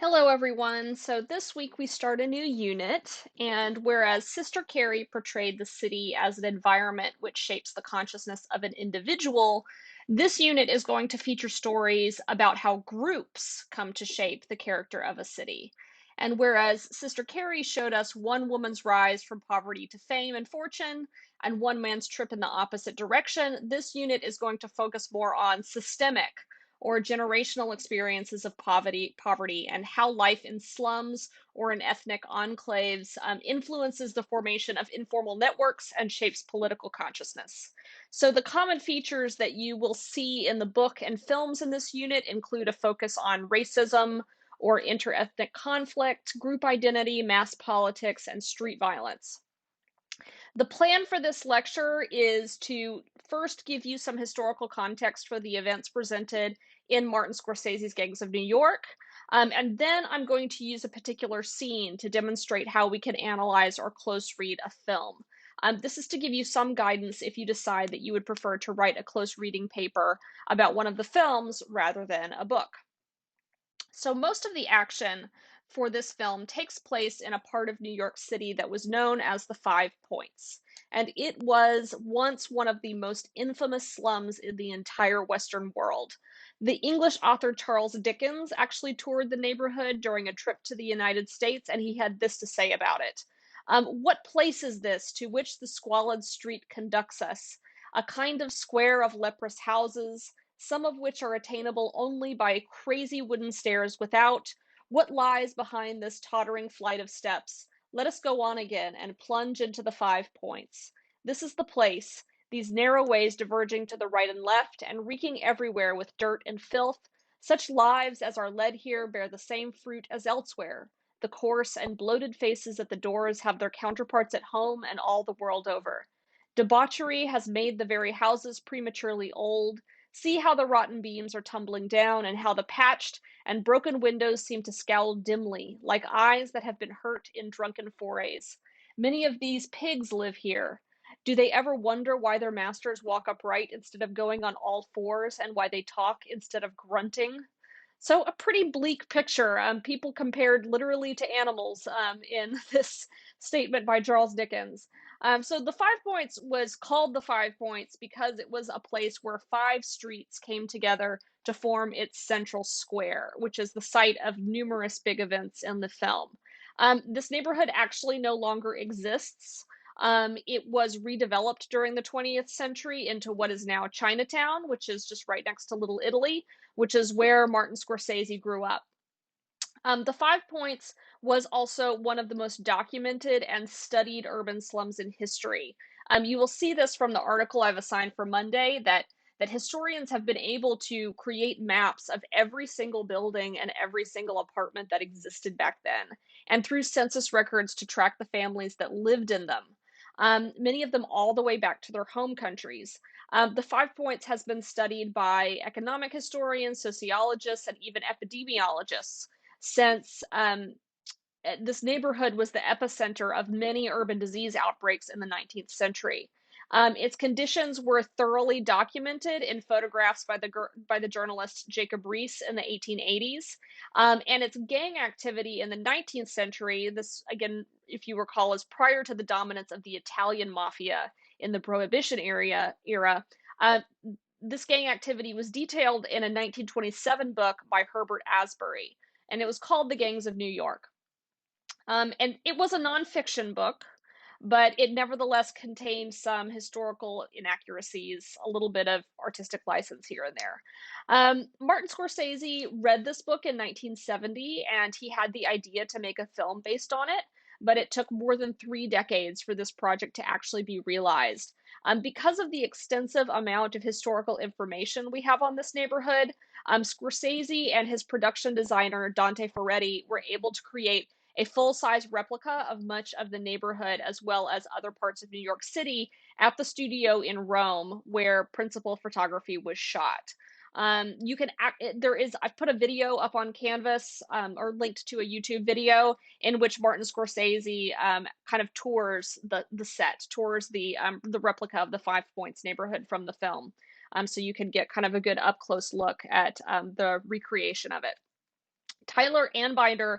Hello, everyone. So this week we start a new unit, and whereas Sister Carrie portrayed the city as an environment which shapes the consciousness of an individual, this unit is going to feature stories about how groups come to shape the character of a city. And whereas Sister Carrie showed us one woman's rise from poverty to fame and fortune, and one man's trip in the opposite direction, this unit is going to focus more on systemic or generational experiences of poverty, and how life in slums or in ethnic enclaves influences the formation of informal networks and shapes political consciousness. So, the common features that you will see in the book and films in this unit include a focus on racism or interethnic conflict, group identity, mass politics, and street violence. The plan for this lecture is to first give you some historical context for the events presented in Martin Scorsese's Gangs of New York. And then I'm going to use a particular scene to demonstrate how we can analyze or close read a film. This is to give you some guidance if you decide that you would prefer to write a close reading paper about one of the films rather than a book. So most of the action for this film takes place in a part of New York City that was known as the Five Points. And it was once one of the most infamous slums in the entire Western world. The English author Charles Dickens actually toured the neighborhood during a trip to the United States, and he had this to say about it. What place is this to which the squalid street conducts us? A kind of square of leprous houses, some of which are attainable only by crazy wooden stairs without. What lies behind this tottering flight of steps? Let us go on again and plunge into the Five Points. This is the place, these narrow ways diverging to the right and left, and reeking everywhere with dirt and filth. Such lives as are led here bear the same fruit as elsewhere. The coarse and bloated faces at the doors have their counterparts at home and all the world over. Debauchery has made the very houses prematurely old. See how the rotten beams are tumbling down, and how the patched and broken windows seem to scowl dimly, like eyes that have been hurt in drunken forays. Many of these pigs live here. Do they ever wonder why their masters walk upright instead of going on all fours, and why they talk instead of grunting? So, a pretty bleak picture. People compared literally to animals in this statement by Charles Dickens. So, the Five Points was called the Five Points because it was a place where five streets came together to form its central square, which is the site of numerous big events in the film. This neighborhood actually no longer exists. It was redeveloped during the 20th century into what is now Chinatown, which is just right next to Little Italy, which is where Martin Scorsese grew up. The Five Points was also one of the most documented and studied urban slums in history. You will see this from the article I've assigned for Monday that historians have been able to create maps of every single building and every single apartment that existed back then, and through census records to track the families that lived in them. Many of them all the way back to their home countries. The Five Points has been studied by economic historians, sociologists, and even epidemiologists since this neighborhood was the epicenter of many urban disease outbreaks in the 19th century. Its conditions were thoroughly documented in photographs by the journalist Jacob Riis in the 1880s, and its gang activity in the 19th century. This, again, if you recall, is prior to the dominance of the Italian mafia in the Prohibition era. Uh, this gang activity was detailed in a 1927 book by Herbert Asbury, and it was called The Gangs of New York. And it was a nonfiction book, but it nevertheless contained some historical inaccuracies, a little bit of artistic license here and there. Martin Scorsese read this book in 1970, and he had the idea to make a film based on it, but it took more than 3 decades for this project to actually be realized. Because of the extensive amount of historical information we have on this neighborhood, Scorsese and his production designer, Dante Ferretti, were able to create a full-size replica of much of the neighborhood as well as other parts of New York City at the studio in Rome where principal photography was shot. You can I've put a video up on Canvas, or linked to a YouTube video in which Martin Scorsese kind of tours the set, tours the replica of the Five Points neighborhood from the film. So you can get kind of a good up close look at the recreation of it. Tyler Anbinder,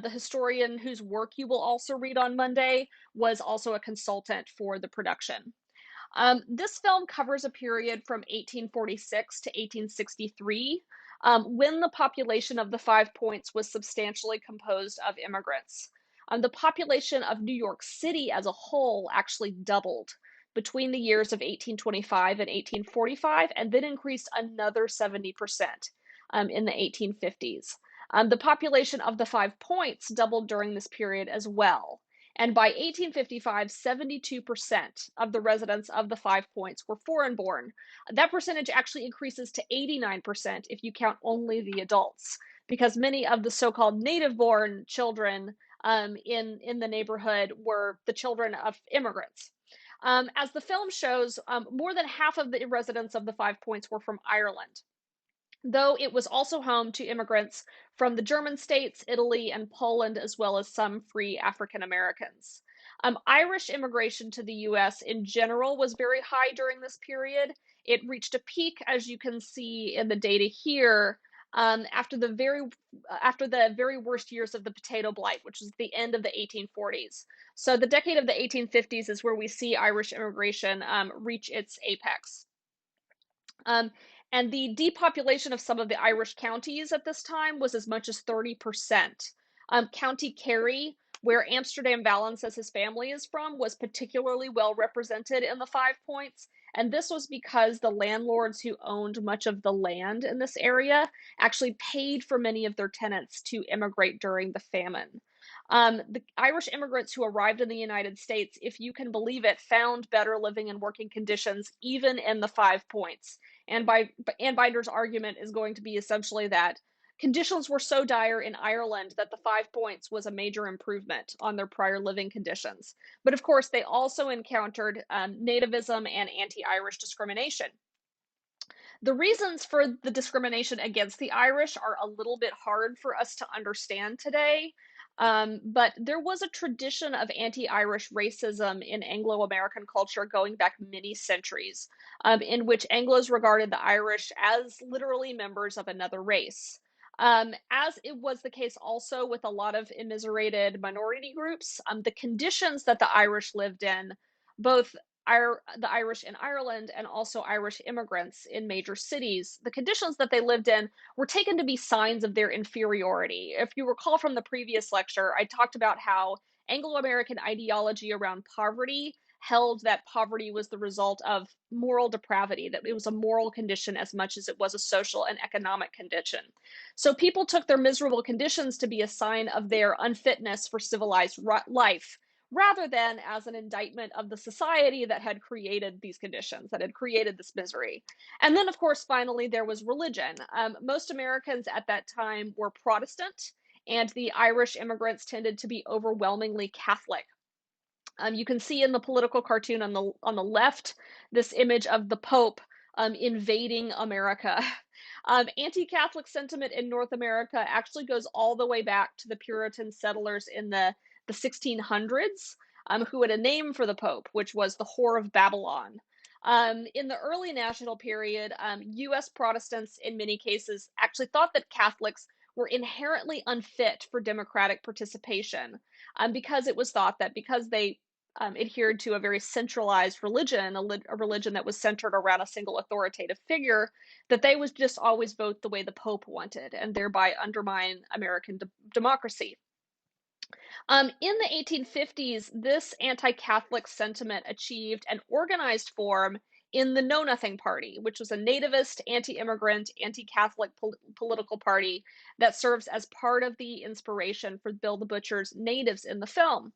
the historian whose work you will also read on Monday, was also a consultant for the production. This film covers a period from 1846 to 1863, when the population of the Five Points was substantially composed of immigrants. The population of New York City as a whole actually doubled between the years of 1825 and 1845, and then increased another 70% in the 1850s. The population of the Five Points doubled during this period as well. And by 1855, 72% of the residents of the Five Points were foreign born. That percentage actually increases to 89% if you count only the adults, because many of the so-called native born children in the neighborhood were the children of immigrants. As the film shows, more than half of the residents of the Five Points were from Ireland, though it was also home to immigrants from the German states, Italy, and Poland, as well as some free African Americans. Irish immigration to the US in general was very high during this period. It reached a peak, as you can see in the data here, after the very worst years of the potato blight, which was the end of the 1840s. So the decade of the 1850s is where we see Irish immigration reach its apex. Um, and the depopulation of some of the Irish counties at this time was as much as 30%. County Kerry, where Amsterdam Vallen says his family is from, was particularly well represented in the Five Points. And this was because the landlords who owned much of the land in this area actually paid for many of their tenants to immigrate during the famine. The Irish immigrants who arrived in the United States, if you can believe it, found better living and working conditions even in the Five Points. And Binder's argument is going to be essentially that conditions were so dire in Ireland that the Five Points was a major improvement on their prior living conditions. But of course, they also encountered nativism and anti-Irish discrimination. The reasons for the discrimination against the Irish are a little bit hard for us to understand today. But there was a tradition of anti Irish racism in Anglo American culture going back many centuries, in which Anglos regarded the Irish as literally members of another race. As it was the case also with a lot of immiserated minority groups, the conditions that the Irish lived in, both the Irish in Ireland and also Irish immigrants in major cities, the conditions that they lived in were taken to be signs of their inferiority. If you recall from the previous lecture, I talked about how Anglo-American ideology around poverty held that poverty was the result of moral depravity, that it was a moral condition as much as it was a social and economic condition. So people took their miserable conditions to be a sign of their unfitness for civilized life, rather than as an indictment of the society that had created these conditions, that had created this misery. And then, of course, finally, there was religion. Most Americans at that time were Protestant, and the Irish immigrants tended to be overwhelmingly Catholic. You can see in the political cartoon on the left this image of the Pope invading America. Anti-Catholic sentiment in North America actually goes all the way back to the Puritan settlers in the 1600s, who had a name for the Pope, which was the Whore of Babylon. In the early national period, U.S. Protestants, in many cases, actually thought that Catholics were inherently unfit for democratic participation, because it was thought that because they adhered to a very centralized religion, a religion that was centered around a single authoritative figure, that they would just always vote the way the Pope wanted and thereby undermine American democracy. In the 1850s, this anti-Catholic sentiment achieved an organized form in the Know Nothing Party, which was a nativist, anti-immigrant, anti-Catholic political party that serves as part of the inspiration for Bill the Butcher's natives in the film.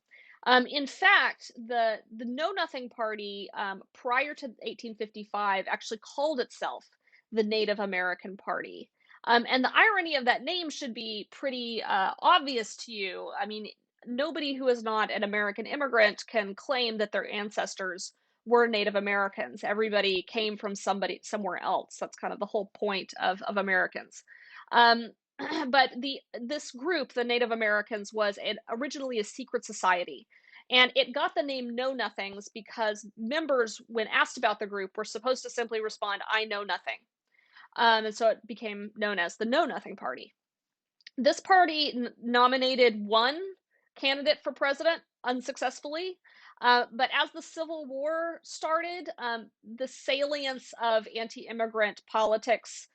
In fact, the Know Nothing Party, prior to 1855, actually called itself the Native American Party. And the irony of that name should be pretty obvious to you. I mean, nobody who is not an American immigrant can claim that their ancestors were Native Americans. Everybody came from somewhere else. That's kind of the whole point of Americans. Um, but this group, the Native Americans, was originally a secret society. And it got the name Know Nothings because members, when asked about the group, were supposed to simply respond, "I know nothing." And so it became known as the Know Nothing Party. This party nominated one candidate for president unsuccessfully. But as the Civil War started, the salience of anti immigrant politics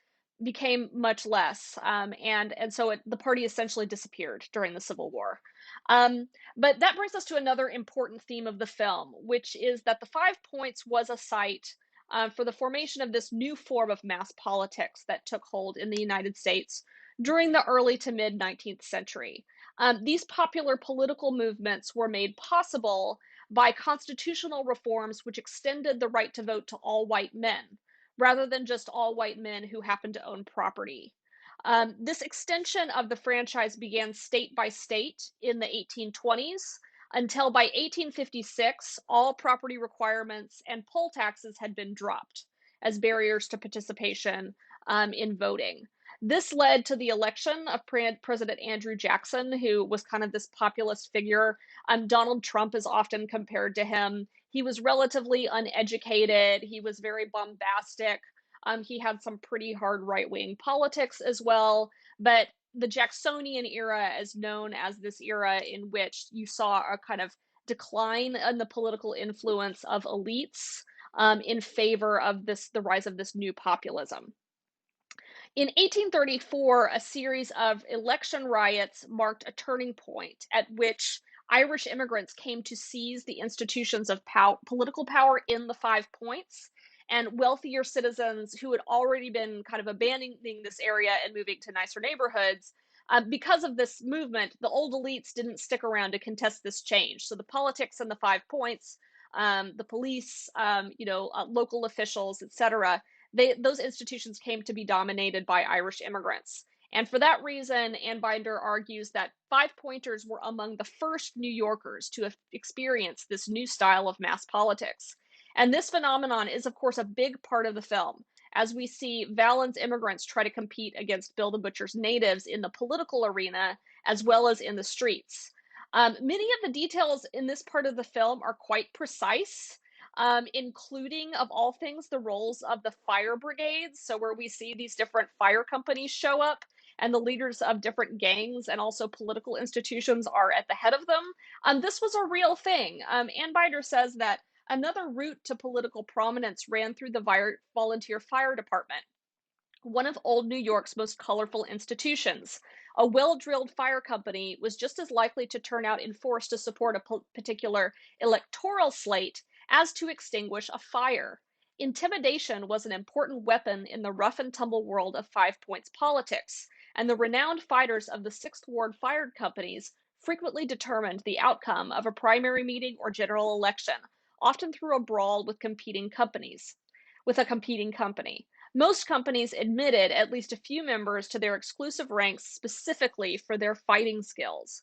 became much less. And so the party essentially disappeared during the Civil War. But that brings us to another important theme of the film, which is that the Five Points was a site for the formation of this new form of mass politics that took hold in the United States during the early to mid 19th century. These popular political movements were made possible by constitutional reforms which extended the right to vote to all white men, rather than just all white men who happened to own property. This extension of the franchise began state by state in the 1820s until by 1856, all property requirements and poll taxes had been dropped as barriers to participation in voting. This led to the election of President Andrew Jackson, who was kind of this populist figure. Donald Trump is often compared to him. He was relatively uneducated, he was very bombastic. He had some pretty hard right wing politics as well. But the Jacksonian era is known as this era in which you saw a kind of decline in the political influence of elites in favor of the rise of this new populism. In 1834, a series of election riots marked a turning point at which Irish immigrants came to seize the institutions of political power in the Five Points, and wealthier citizens who had already been kind of abandoning this area and moving to nicer neighborhoods. Because of this movement, the old elites didn't stick around to contest this change. So the politics in the Five Points, the police, local officials, etc., those institutions came to be dominated by Irish immigrants. And for that reason, Ann Binder argues that Five Pointers were among the first New Yorkers to have experienced this new style of mass politics. And this phenomenon is, of course, a big part of the film, as we see Valens immigrants try to compete against Bill the Butcher's natives in the political arena as well as in the streets. Many of the details in this part of the film are quite precise, including, of all things, the roles of the fire brigades. So, where we see these different fire companies show up, and the leaders of different gangs and also political institutions are at the head of them. This was a real thing. Ann Binder says that another route to political prominence ran through the volunteer fire department, one of old New York's most colorful institutions. A well drilled fire company was just as likely to turn out in force to support a particular electoral slate as to extinguish a fire. Intimidation was an important weapon in the rough and tumble world of Five Points politics, and the renowned fighters of the Sixth Ward Fire Companies frequently determined the outcome of a primary meeting or general election, often through a brawl with a competing company. Most companies admitted at least a few members to their exclusive ranks specifically for their fighting skills.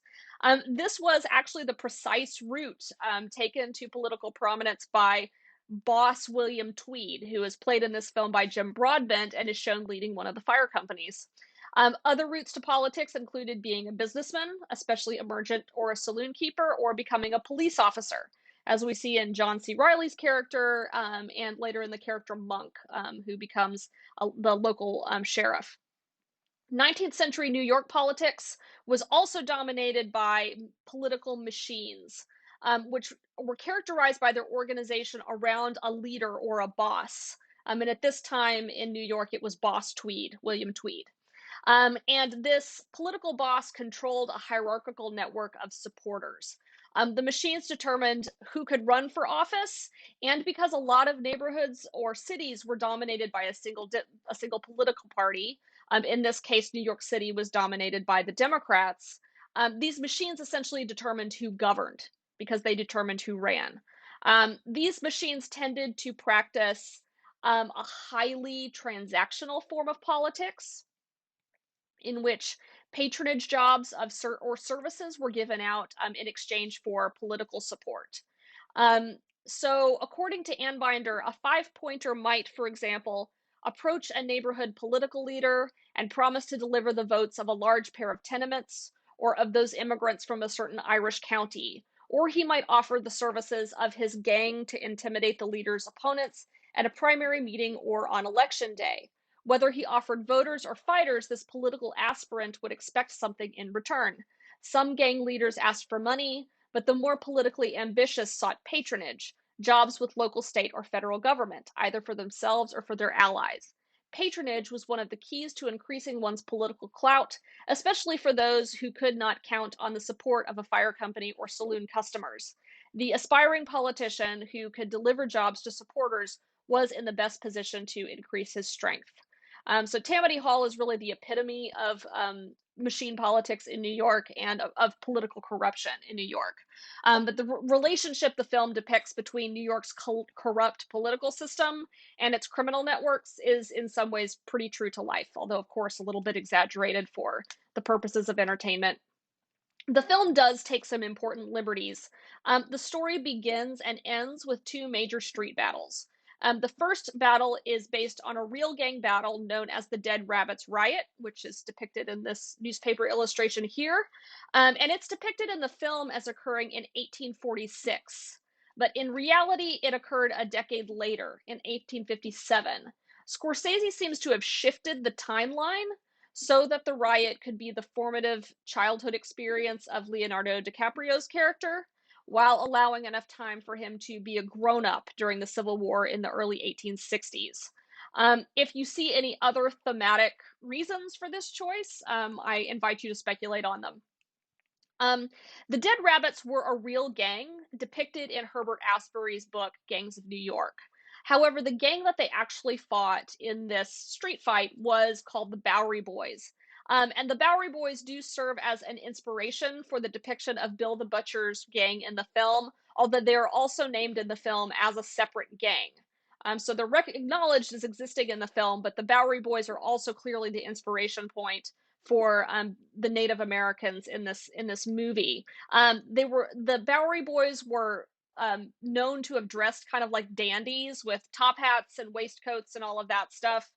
This was actually the precise route taken to political prominence by boss William Tweed, who is played in this film by Jim Broadbent and is shown leading one of the fire companies. Other routes to politics included being a businessman, especially a merchant or a saloon keeper, or becoming a police officer, as we see in John C. Reilly's character, and later in the character Monk, who becomes the local sheriff. 19th century New York politics was also dominated by political machines, which were characterized by their organization around a leader or a boss. And at this time in New York, it was Boss Tweed, William Tweed. And this political boss controlled a hierarchical network of supporters. The machines determined who could run for office, and because a lot of neighborhoods or cities were dominated by a single political party, in this case, New York City was dominated by the Democrats. These machines essentially determined who governed because they determined who ran. These machines tended to practice a highly transactional form of politics, in which patronage jobs or services were given out in exchange for political support. Um, so, according to Ann Binder, a five pointer might, for example, approach a neighborhood political leader and promise to deliver the votes of a large pair of tenements or of those immigrants from a certain Irish county. Or he might offer the services of his gang to intimidate the leader's opponents at a primary meeting or on election day. Whether he offered voters or fighters, this political aspirant would expect something in return. Some gang leaders asked for money, but the more politically ambitious sought patronage, jobs with local, state, or federal government, either for themselves or for their allies. Patronage was one of the keys to increasing one's political clout, especially for those who could not count on the support of a fire company or saloon customers. The aspiring politician who could deliver jobs to supporters was in the best position to increase his strength. So Tammany Hall is really the epitome of machine politics in New York and of political corruption in New York. But the relationship the film depicts between New York's corrupt political system and its criminal networks is in some ways pretty true to life, although, of course, a little bit exaggerated for the purposes of entertainment. The film does take some important liberties. The story begins and ends with two major street battles. The first battle is based on a real gang battle known as the Dead Rabbits Riot, which is depicted in this newspaper illustration here. And it's depicted in the film as occurring in 1846. But in reality, it occurred a decade later, in 1857. Scorsese seems to have shifted the timeline so that the riot could be the formative childhood experience of Leonardo DiCaprio's character, while allowing enough time for him to be a grown up during the Civil War in the early 1860s. If you see any other thematic reasons for this choice, I invite you to speculate on them. Um, the Dead Rabbits were a real gang depicted in Herbert Asbury's book, Gangs of New York. However, the gang that they actually fought in this street fight was called the Bowery Boys. And the Bowery Boys do serve as an inspiration for the depiction of Bill the Butcher's gang in the film, although they are also named in the film as a separate gang. So they're acknowledged as existing in the film, but the Bowery Boys are also clearly the inspiration point for the Native Americans in this movie. The Bowery Boys were known to have dressed kind of like dandies with top hats and waistcoats and all of that stuff.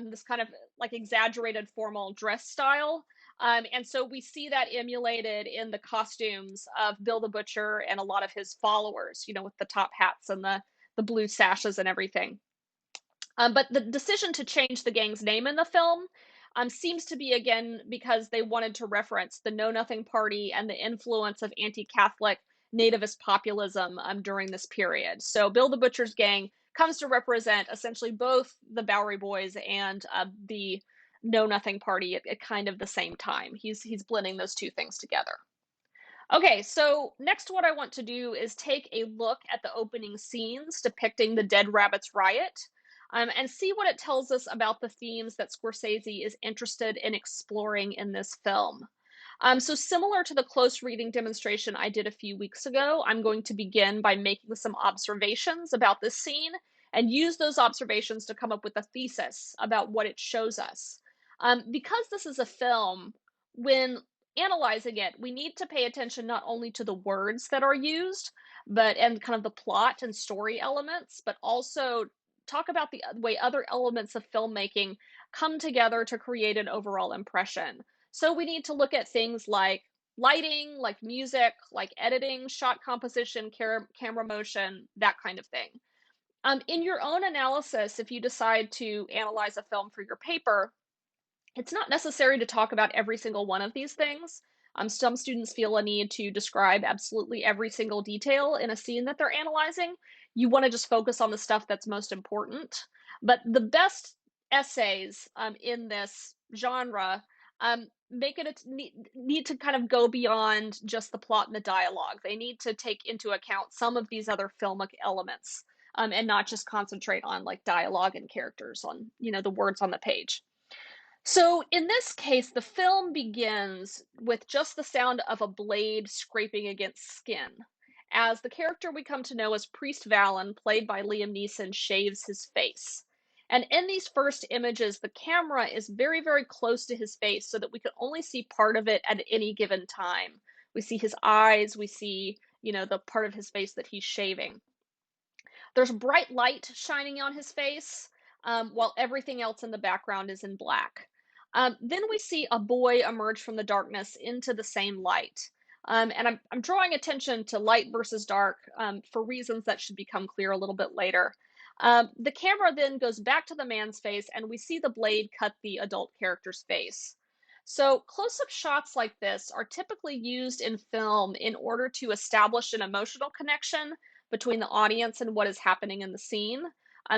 This kind of like exaggerated formal dress style. And so we see that emulated in the costumes of Bill the Butcher and a lot of his followers, with the top hats and the blue sashes and everything. But the decision to change the gang's name in the film seems to be, again, because they wanted to reference the Know Nothing Party and the influence of anti Catholic nativist populism during this period. So Bill the Butcher's gang comes to represent essentially both the Bowery Boys and the Know Nothing Party at kind of the same time. He's blending those two things together. Okay, so next what I want to do is take a look at the opening scenes depicting the Dead Rabbits riot, and see what it tells us about the themes that Scorsese is interested in exploring in this film. So similar to the close reading demonstration I did a few weeks ago, I'm going to begin by making some observations about this scene and use those observations to come up with a thesis about what it shows us. Because this is a film, when analyzing it, we need to pay attention not only to the words that are used, and kind of the plot and story elements, but also talk about the way other elements of filmmaking come together to create an overall impression. So we need to look at things like lighting, like music, like editing, shot composition, camera motion, that kind of thing. In your own analysis, if you decide to analyze a film for your paper, it's not necessary to talk about every single one of these things. Some students feel a need to describe absolutely every single detail in a scene that they're analyzing. You want to just focus on the stuff that's most important. But the best essays in this genre make it need to kind of go beyond just the plot and the dialogue. They need to take into account some of these other filmic elements, and not just concentrate on like dialogue and characters on the words on the page. So in this case, the film begins with just the sound of a blade scraping against skin, as the character we come to know as Priest Vallon, played by Liam Neeson, shaves his face. And in these first images, the camera is very, very close to his face so that we can only see part of it at any given time. We see his eyes, we see, the part of his face that he's shaving. There's bright light shining on his face, while everything else in the background is in black. Then we see a boy emerge from the darkness into the same light. And I'm drawing attention to light versus dark for reasons that should become clear a little bit later. The camera then goes back to the man's face, and we see the blade cut the adult character's face. So, close up shots like this are typically used in film in order to establish an emotional connection between the audience and what is happening in the scene.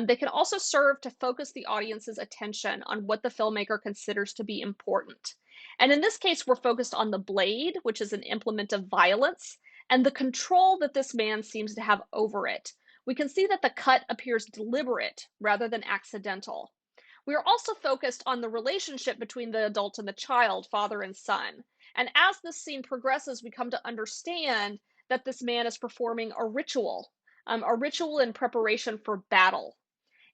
They can also serve to focus the audience's attention on what the filmmaker considers to be important. And in this case, we're focused on the blade, which is an implement of violence, and the control that this man seems to have over it. We can see that the cut appears deliberate rather than accidental. We are also focused on the relationship between the adult and the child, father and son. And as this scene progresses, we come to understand that this man is performing a ritual in preparation for battle.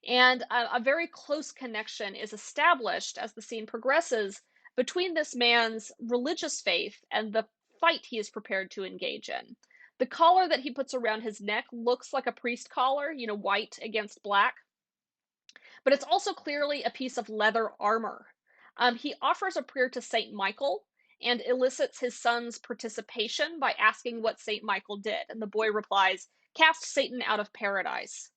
And a very close connection is established as the scene progresses between this man's religious faith and the fight he is prepared to engage in. The collar that he puts around his neck looks like a priest collar, white against black, but it's also clearly a piece of leather armor. He offers a prayer to Saint Michael and elicits his son's participation by asking what Saint Michael did. And the boy replies, "Cast Satan out of paradise."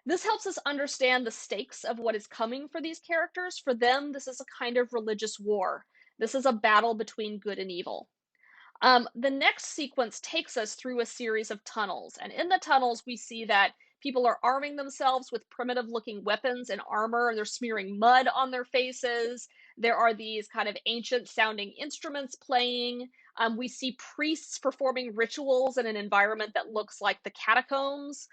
This helps us understand the stakes of what is coming for these characters. For them, this is a kind of religious war. This is a battle between good and evil. The next sequence takes us through a series of tunnels, and in the tunnels, we see that people are arming themselves with primitive looking weapons and armor. They're smearing mud on their faces. There are these kind of ancient sounding instruments playing. We see priests performing rituals in an environment that looks like the catacombs.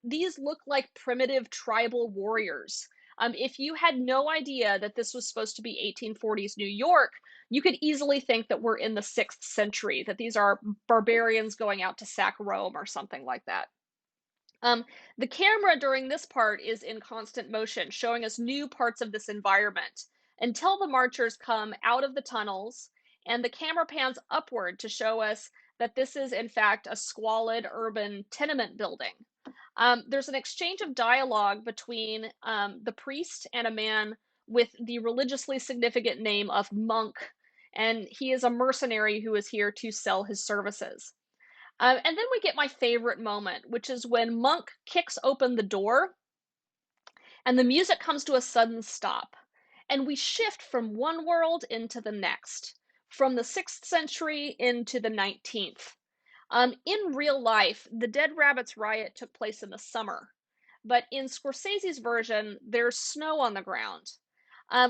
These look like primitive tribal warriors. If you had no idea that this was supposed to be 1840s New York, you could easily think that we're in the 6th century, that these are barbarians going out to sack Rome or something like that. Um, the camera during this part is in constant motion, showing us new parts of this environment until the marchers come out of the tunnels, and the camera pans upward to show us that this is, in fact, a squalid urban tenement building. There's an exchange of dialogue between the priest and a man with the religiously significant name of Monk, and he is a mercenary who is here to sell his services. And then we get my favorite moment, which is when Monk kicks open the door and the music comes to a sudden stop. And we shift from one world into the next, from the 6th century into the 19th. In real life, the Dead Rabbits riot took place in the summer, but in Scorsese's version, there's snow on the ground,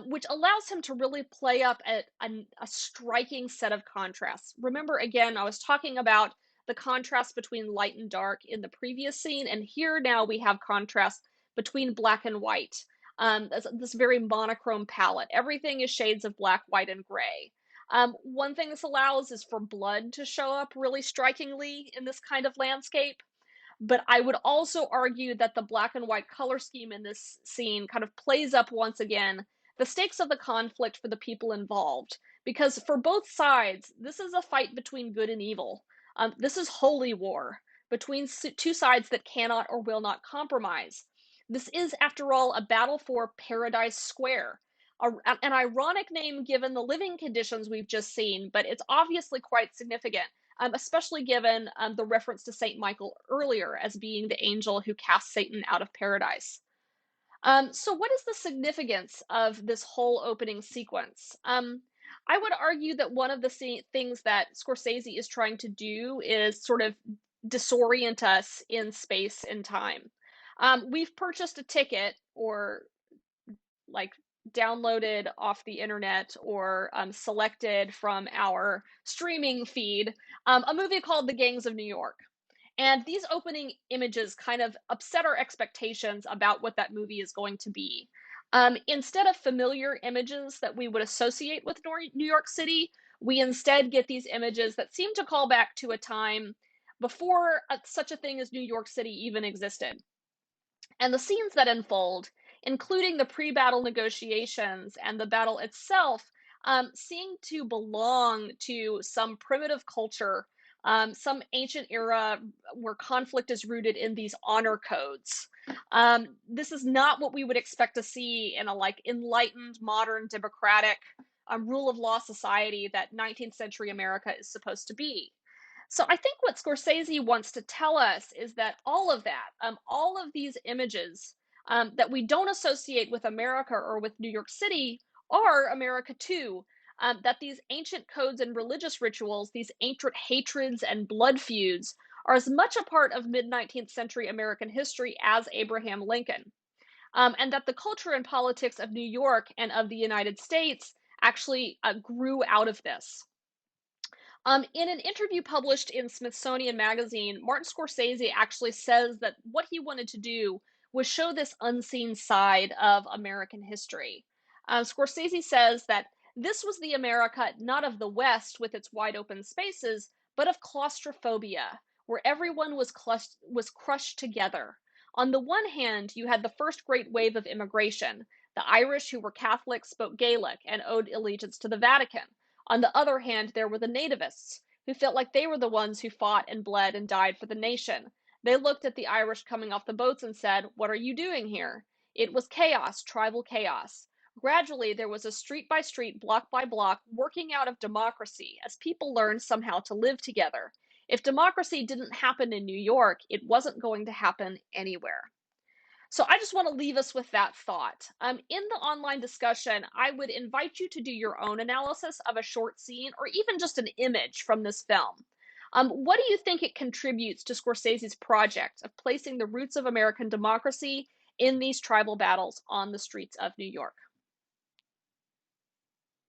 which allows him to really play up a striking set of contrasts. Remember, again, I was talking about the contrast between light and dark in the previous scene, and here now we have contrast between black and white. This very monochrome palette. Everything is shades of black, white, and gray. One thing this allows is for blood to show up really strikingly in this kind of landscape. But I would also argue that the black and white color scheme in this scene kind of plays up once again the stakes of the conflict for the people involved. Because for both sides, this is a fight between good and evil. This is holy war between two sides that cannot or will not compromise. This is, after all, a battle for Paradise Square. An ironic name given the living conditions we've just seen, but it's obviously quite significant, especially given the reference to Saint Michael earlier as being the angel who cast Satan out of paradise. So, what is the significance of this whole opening sequence? I would argue that one of the things that Scorsese is trying to do is sort of disorient us in space and time. We've purchased a ticket or like downloaded off the internet or selected from our streaming feed a movie called The Gangs of New York. And these opening images kind of upset our expectations about what that movie is going to be. Instead of familiar images that we would associate with New York City, we instead get these images that seem to call back to a time before such a thing as New York City even existed. And the scenes that unfold, including the pre battle negotiations and the battle itself, seem to belong to some primitive culture, some ancient era where conflict is rooted in these honor codes. This is not what we would expect to see in a like enlightened, modern, democratic, rule of law society that 19th century America is supposed to be. So I think what Scorsese wants to tell us is that all of that, all of these images that we don't associate with America or with New York City are America too. That these ancient codes and religious rituals, these ancient hatreds and blood feuds, are as much a part of mid 19th century American history as Abraham Lincoln. And that the culture and politics of New York and of the United States actually grew out of this. In an interview published in Smithsonian Magazine, Martin Scorsese actually says that what he wanted to do was show this unseen side of American history. Scorsese says that this was the America not of the West with its wide open spaces, but of claustrophobia, where everyone was crushed together. On the one hand, you had the first great wave of immigration. The Irish, who were Catholics, spoke Gaelic and owed allegiance to the Vatican. On the other hand, there were the nativists, who felt like they were the ones who fought and bled and died for the nation. They looked at the Irish coming off the boats and said, "What are you doing here?" It was chaos, tribal chaos. Gradually, there was a street by street, block by block, working out of democracy as people learned somehow to live together. If democracy didn't happen in New York, it wasn't going to happen anywhere. So I just want to leave us with that thought. In the online discussion, I would invite you to do your own analysis of a short scene or even just an image from this film. What do you think it contributes to Scorsese's project of placing the roots of American democracy in these tribal battles on the streets of New York?